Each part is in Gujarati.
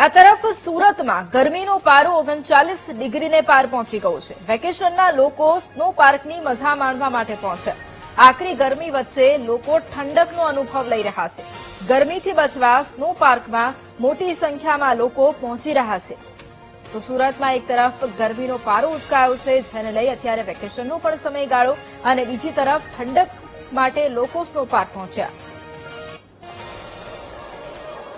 આ તરફ સુરતમાં ગરમીનો પારો 39 ડિગ્રીને પાર પહોંચી ગયો છે। વેકેશનના લોકો સ્નો પાર્કની મજા માણવા માટે પહોંચ્યા। આકરી ગરમી વચ્ચે લોકો ઠંડકનો અનુભવ લઈ રહ્યા છે। ગરમીથી બચવા સ્નો પાર્કમાં મોટી સંખ્યામાં લોકો પહોંચી રહ્યા છે। તો સુરતમાં એક તરફ ગરમીનો પારો ઉચકાયો છે, જેને લઈ અત્યારે વેકેશનનો પણ સમયગાળો અને બીજી તરફ ઠંડક માટે લોકો સ્નો પાર્ક પહોંચ્યા।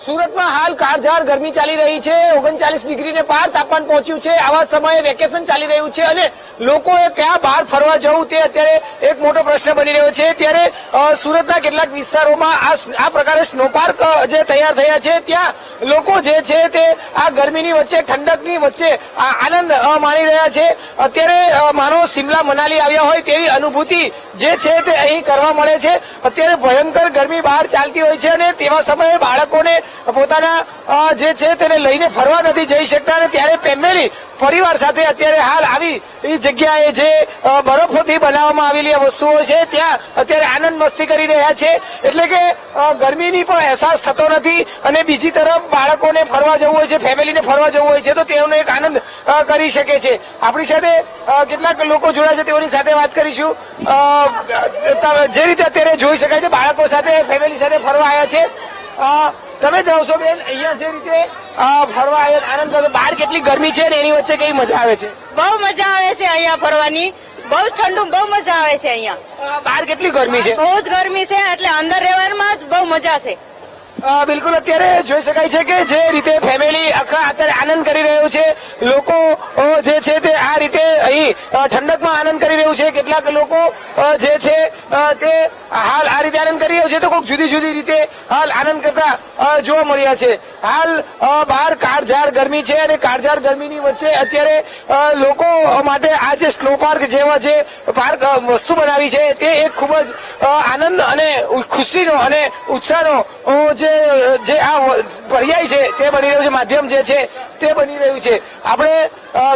સુરતમાં હાલ કાળઝાળ ગરમી ચાલી રહી છે। 39 ડિગ્રીને પાર તાપમાન પહોંચ્યું છે। આવા સમયે વેકેશન ચાલી રહ્યું છે અને લોકોએ ક્યાં બહાર ફરવા જવું તે અત્યારે એક મોટો પ્રશ્ન બની રહ્યો છે। ત્યારે સુરતના કેટલાક વિસ્તારોમાં આ પ્રકારે સ્નો પાર્ક જે તૈયાર થયા છે, ત્યાં લોકો જે છે તે આ ગરમીની વચ્ચે ઠંડકની વચ્ચે આનંદ માણી રહ્યા છે। અત્યારે માનો શિમલા મનાલી આવ્યા હોય તેવી અનુભૂતિ જે છે તે અહીં કરવા મળે છે। અત્યારે ભયંકર ગરમી બહાર ચાલતી હોય છે અને તેવા સમયે બાળકોને પોતાના જે છે તેને લઈને ફરવા નથી જઈ શકતા અને ત્યારે ફેમિલી પરિવાર સાથે અત્યારે હાલ આવી જગ્યાએ જે બરફોથી બનાવવામાં આવેલી વસ્તુઓ છે ત્યાં અત્યારે આનંદ મસ્તી કરી રહ્યા છે। એટલે કે ગરમીની પણ અહેસાસ થતો નથી અને બીજી તરફ બાળકોને ફરવા જવું હોય છે, ફેમિલીને ફરવા જવું હોય છે તો તેઓનો એક આનંદ કરી શકે છે। આપણી સાથે કેટલાક લોકો જોડાયા છે, તેઓની સાથે વાત કરીશું। જે રીતે અત્યારે જોઈ શકાય છે, બાળકો સાથે ફેમિલી સાથે ફરવા આવ્યા છે। તમે જાઓ છો બેન, અહીંયા જે રીતે ફરવા આવ્યા આનંદ કરો, બહાર કેટલી ગરમી છે ને એની વચ્ચે કઈ મજા આવે છે? બહુ મજા આવે છે અહીંયા ફરવાની, બહુ ઠંડુ, બહુ મજા આવે છે અહીંયા। બહાર કેટલી ગરમી છે? બહુ જ ગરમી છે, એટલે અંદર રહેવામાં જ બહુ મજા છે। બિલકુલ અત્યારે જોઈ શકાય છે કે જે રીતે ફેમિલી અત્યારે આનંદ કરી રહ્યું છે, લોકો જે છે તે આ રીતે અહીં ઠંડકમાં આનંદ કરી રહ્યું છે। કેટલાક લોકો જે છે તે હાલ આ રીતે આનંદ કરી રહ્યું છે તો કોઈક જુદી જુદી રીતે હાલ આનંદ કરતા જોવા મળ્યા છે। હાલ બહાર કાળઝાળ ગરમી છે અને કાળઝાળ ગરમીની વચ્ચે અત્યારે લોકો માટે આ જે સ્નો પાર્ક જેવા જે પાર્ક વસ્તુ બનાવી છે તે એક ખૂબ જ આનંદ અને ખુશીનો અને ઉત્સાહનો જે આ પર્યાય છે તે બની રહ્યું છે, માધ્યમ જે છે તે બની રહ્યું છે। આપણે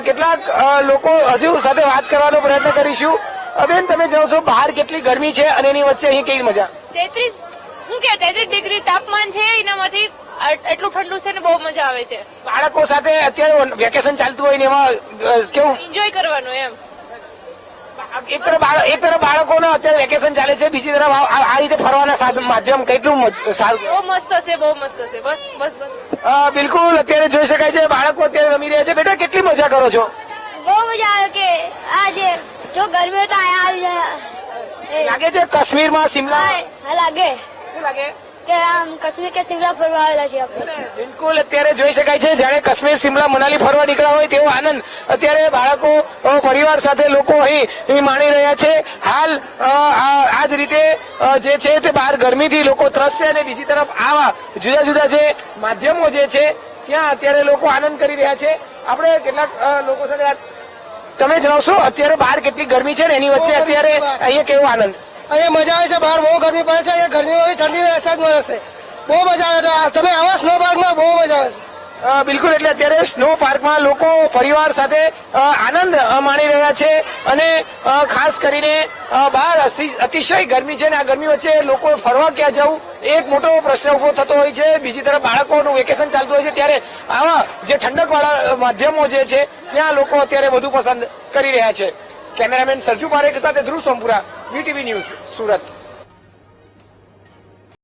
કેટલાક લોકો હજુ સાથે વાત કરવાનો પ્રયત્ન કરીશું। બેન, તમે જાણો છો બહાર કેટલી ગરમી છે અને એની વચ્ચે અહીં કેવી મજા? 33 ડિગ્રી તાપમાન છે, એનામાંથી એટલું ઠંડુ છે ને બહુ મજા આવે છે। બાળકો સાથે અત્યારે વેકેશન ચાલતું હોય ને એમાં કેવું એન્જોય કરવાનું એમ। એક તરફ બાળકોને અત્યારે વેકેશન ચાલે છે, બીજી તરફ આ રીતે ફરવાના સાધન માધ્યમ કેટલું સારું, બહુ મસ્ત છે, બહુ મસ્ત છે। બસ બસ બસ બિલકુલ અત્યારે જોઈ શકાય છે બાળકો અત્યારે રમી રહ્યા છે। બેટા, કેટલી મજા કરો છો? બહુ મજા આવે કે આજે જો ગરમી હોય તો અહીંયા લાગે છે કાશ્મીરમાં શિમલા લાગે શું લાગે કે આમ કાશ્મીર કે શિમલા ફરવા આવેલા છે આપણે। બિલકુલ અત્યારે જોઈ શકાય છે જાણે કાશ્મીર શિમલા મનાલી ફરવા નીકળ્યા હોય તેવો આનંદ અત્યારે બાળકો પરિવાર સાથે લોકો અહીં માણી રહ્યા છે। હાલ આ જ રીતે જે છે તે બહાર ગરમીથી લોકો ત્રસશે અને બીજી તરફ આવા જુદા જુદા જે માધ્યમો જે છે ત્યાં અત્યારે લોકો આનંદ કરી રહ્યા છે। આપણે કેટલાક લોકો સાથે તમે જણાવશો અત્યારે બહાર કેટલી ગરમી છે ને એની વચ્ચે અત્યારે અહીંયા કેવો આનંદ? અહીંયા મજા આવે છે। બહાર બહુ ગરમી પડે છે, અહીંયા ગરમીમાં બી ઠંડીનો અહેસાસ મળે છે, બહુ મજા આવે છે। તમે આવા સ્નો પાર્કમાં બહુ મજા આવે છે। બિલકુલ, એટલે અત્યારે સ્નો પાર્કમાં લોકો પરિવાર સાથે આનંદ માણી રહ્યા છે અને ખાસ કરીને બહાર અતિશય ગરમી છે ને આ ગરમી વચ્ચે લોકો ફરવા ક્યાં જવું એક મોટો પ્રશ્ન ઉભો થતો હોય છે। બીજી તરફ બાળકોનું વેકેશન ચાલતું હોય છે, ત્યારે આવા જે ઠંડકવાળા માધ્યમો જે છે ત્યાં લોકો અત્યારે વધુ પસંદ કરી રહ્યા છે। કેમેરામેન સરજુ પારેખ સાથે ધ્રુવ સોમપુરા, વીટીવી ન્યૂઝ, સુરત।